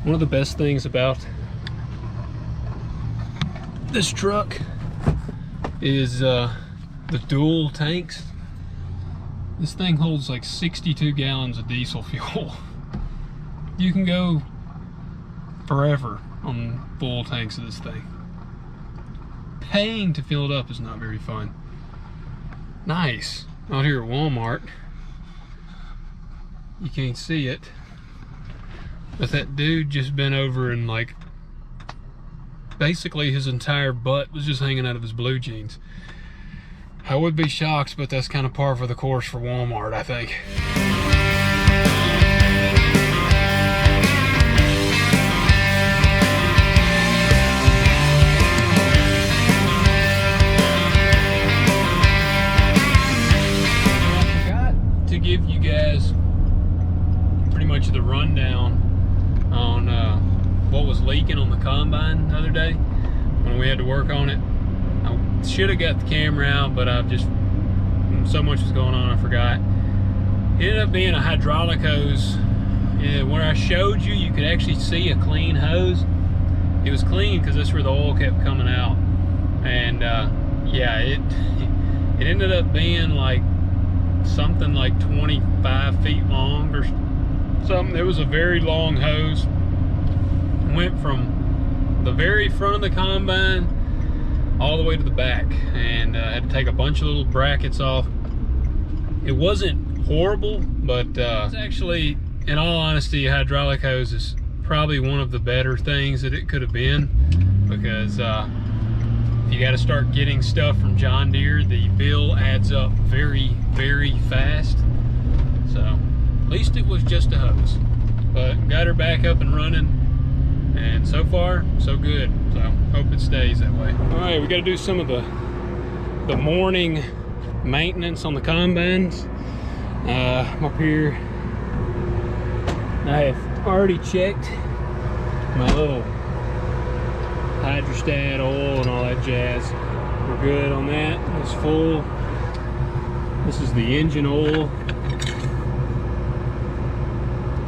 One of the best things about this truck is the dual tanks. This thing holds like 62 gallons of diesel fuel. You can go forever on full tanks of this thing. Paying to fill it up is not very fun. Nice. Out here at Walmart, you can't see it, but that dude just bent over and like basically his entire butt was just hanging out of his blue jeans. I would be shocked, but that's kind of par for the course for Walmart, I think. I forgot to give you guys pretty much the rundown on what was leaking on the combine the other day when we had to work on it. I should have got the camera out, but I've just, so much was going on, I forgot. It ended up being a hydraulic hose. Yeah, where I showed you, you could actually see a clean hose. It was clean because that's where the oil kept coming out. And yeah, it ended up being like something like 25 feet long or something. It was a very long hose. Went from the very front of the combine all the way to the back, and had to take a bunch of little brackets off. It wasn't horrible, but it's actually, in all honesty, a hydraulic hose is probably one of the better things that it could have been, because if you got to start getting stuff from John Deere, the bill adds up very, very fast. So at least it was just a hose, but got her back up and running. And so far, so good. So hope it stays that way. All right, we got to do some of the morning maintenance on the combines. I'm up here. I have already checked my little hydrostat oil and all that jazz. We're good on that. It's full. This is the engine oil.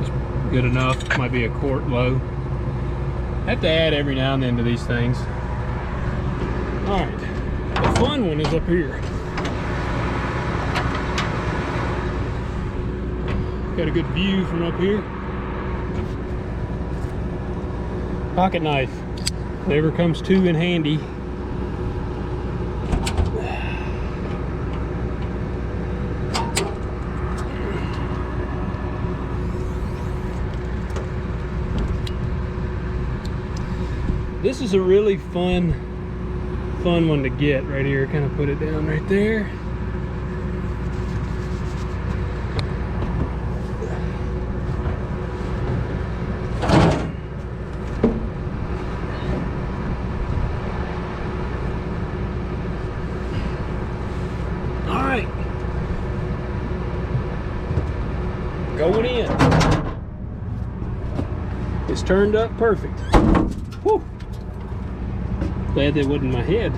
It's good enough. Might be a quart low. I have to add every now and then to these things. All right, the fun one is up here. Got a good view from up here. Pocket knife, never comes too in handy. This is a really fun one to get right here. Kind of put it down right there. All right, going in. It's turned up perfect. Whew. Glad that wasn't my head.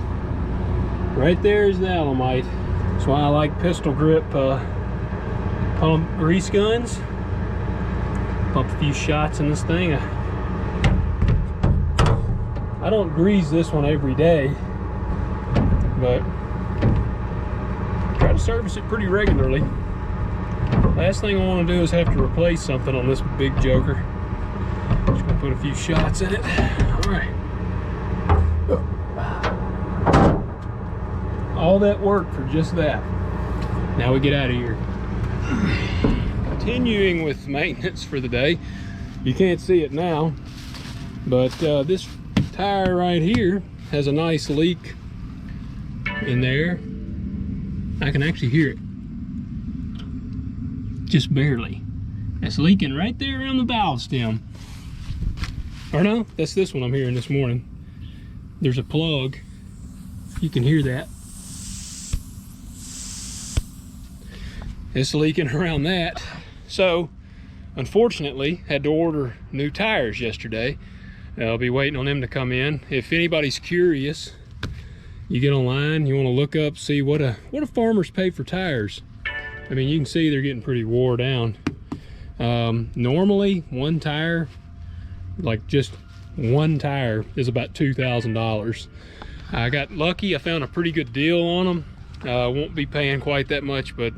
Right there is the Alamite. That's why I like pistol grip pump grease guns. Pump a few shots in this thing. I don't grease this one every day, but try to service it pretty regularly. Last thing I want to do is have to replace something on this big joker. Just gonna put a few shots in it. All right. All that work for just that. Now we get out of here. Continuing with maintenance for the day. You can't see it now, but this tire right here has a nice leak in there. I can actually hear it. Just barely. It's leaking right there around the valve stem. Or no, that's this one I'm hearing this morning. There's a plug. You can hear that. It's leaking around that. So, unfortunately, had to order new tires yesterday. I'll be waiting on them to come in. If anybody's curious, you get online, you want to look up, see what do farmers pay for tires. I mean, you can see they're getting pretty wore down. Normally, one tire like just one tire is about $2,000. I got lucky. I found a pretty good deal on them. Won't be paying quite that much, but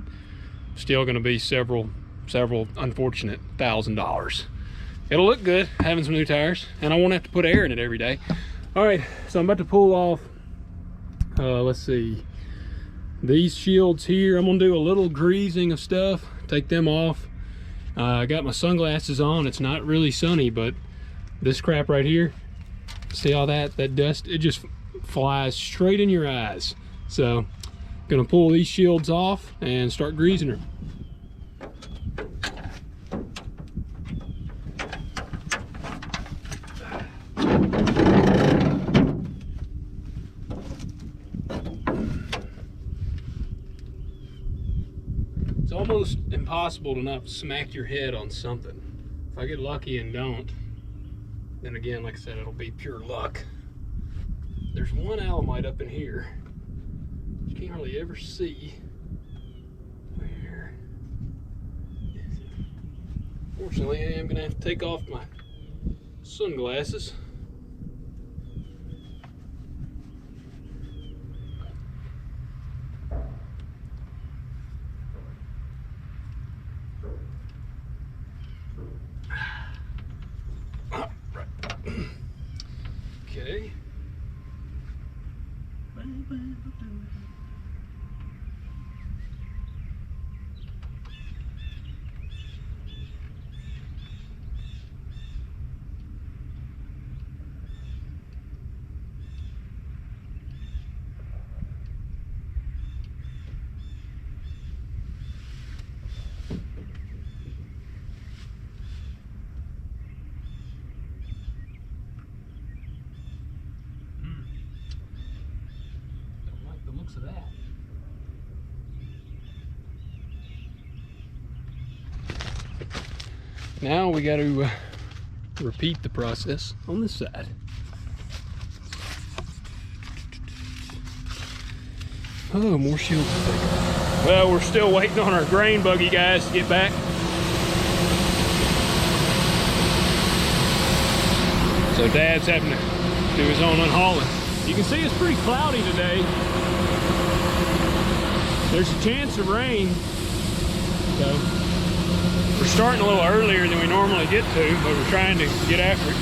still going to be several unfortunate $1,000. It'll look good having some new tires, and I won't have to put air in it every day. All right, so I'm about to pull off, let's see, these shields here. I'm gonna do a little greasing of stuff, take them off. I got my sunglasses on. It's not really sunny, but this crap right here, see all that dust, it just flies straight in your eyes. So gonna pull these shields off and start greasing her. It's almost impossible to not smack your head on something. If I get lucky and don't, then again, like I said, it'll be pure luck. There's one alamite up in here. You can't hardly ever see. Where is it? Fortunately, I am gonna have to take off my sunglasses. Okay. Of that. Now we got to repeat the process on this side. Oh, more shields to take off. Well, we're still waiting on our grain buggy guys to get back. So Dad's having to do his own unhauling. You can see it's pretty cloudy today. There's a chance of rain, so we're starting a little earlier than we normally get to, but we're trying to get after it.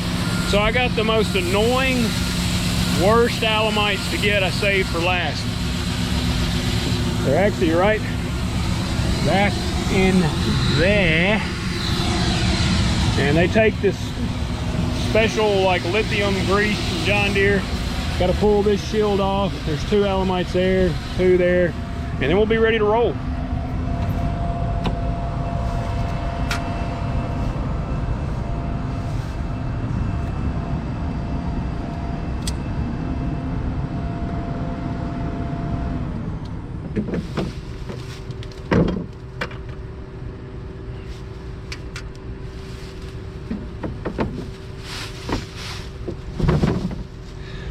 So I got the most annoying, worst alamites to get I saved for last. They're actually right back in there, and they take this special like lithium grease from John Deere. Got to pull this shield off. There's 2 alamites there, 2 there. And then we'll be ready to roll.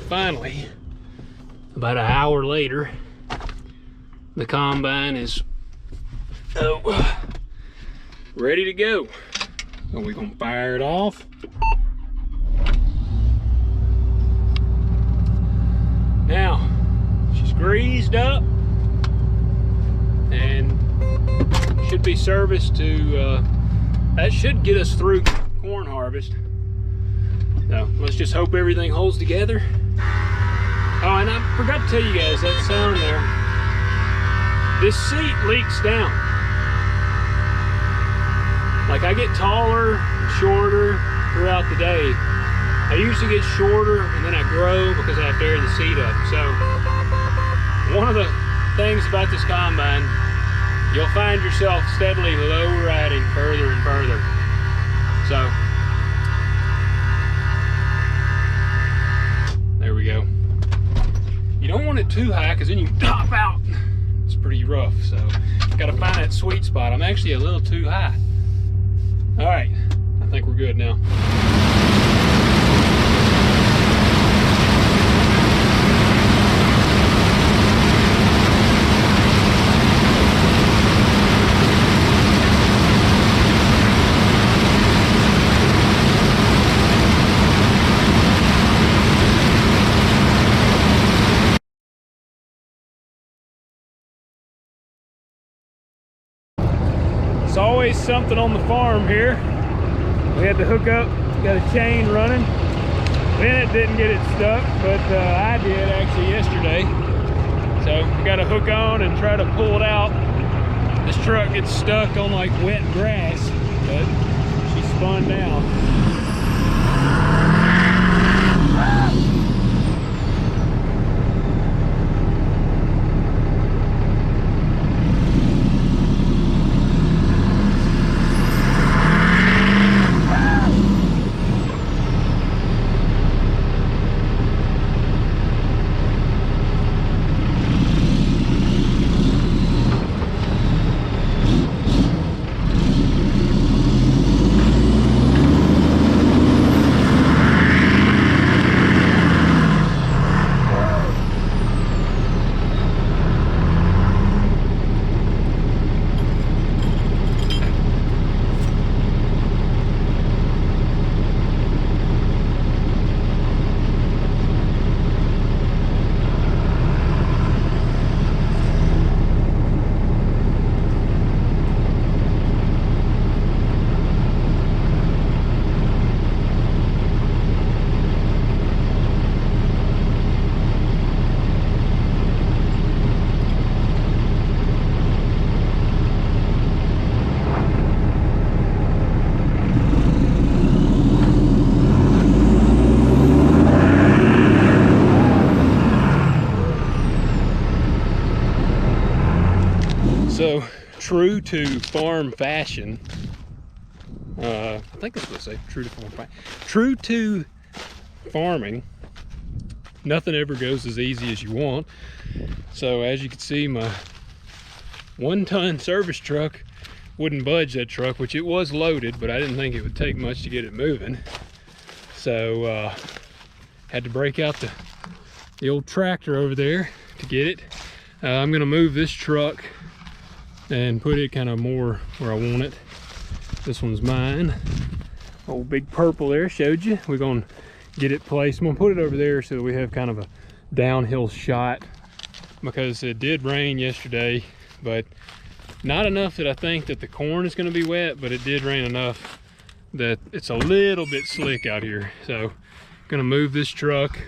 Finally, about an hour later, the combine is ready to go. So we're gonna fire it off. Now, she's greased up and should be serviced to, that should get us through corn harvest. So let's just hope everything holds together. Oh, and I forgot to tell you guys that sound there. This seat leaks down. Like I get taller, shorter throughout the day. I usually get shorter and then I grow because I have to air the seat up. So one of the things about this combine, you'll find yourself steadily low riding further and further. So there we go. You don't want it too high because then you top out. It's pretty rough, so got to find that sweet spot. I'm actually a little too high. All right, I think we're good now. something on the farm here. We had to hook up, got a chain running. Bennett didn't get it stuck, but I did actually yesterday. So we got to hook on and try to pull it out. This truck gets stuck on like wet grass, but she spun down. So, true to farm fashion, I think that's what I say, true to farm fashion. True to farming, nothing ever goes as easy as you want. So as you can see, my 1-ton service truck wouldn't budge that truck, which it was loaded, but I didn't think it would take much to get it moving. So had to break out the old tractor over there to get it. I'm gonna move this truck and put it kind of more where I want it. This one's mine. Old big purple there, showed you. We're gonna get it placed. I'm gonna put it over there so that we have kind of a downhill shot, because it did rain yesterday, but not enough that I think that the corn is gonna be wet, but it did rain enough that it's a little bit slick out here. So gonna move this truck.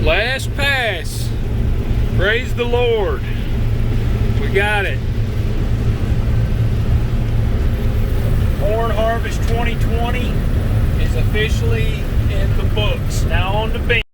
Last pass. Praise the Lord. We got it. Corn Harvest 2020 is officially in the books. Now on to beans.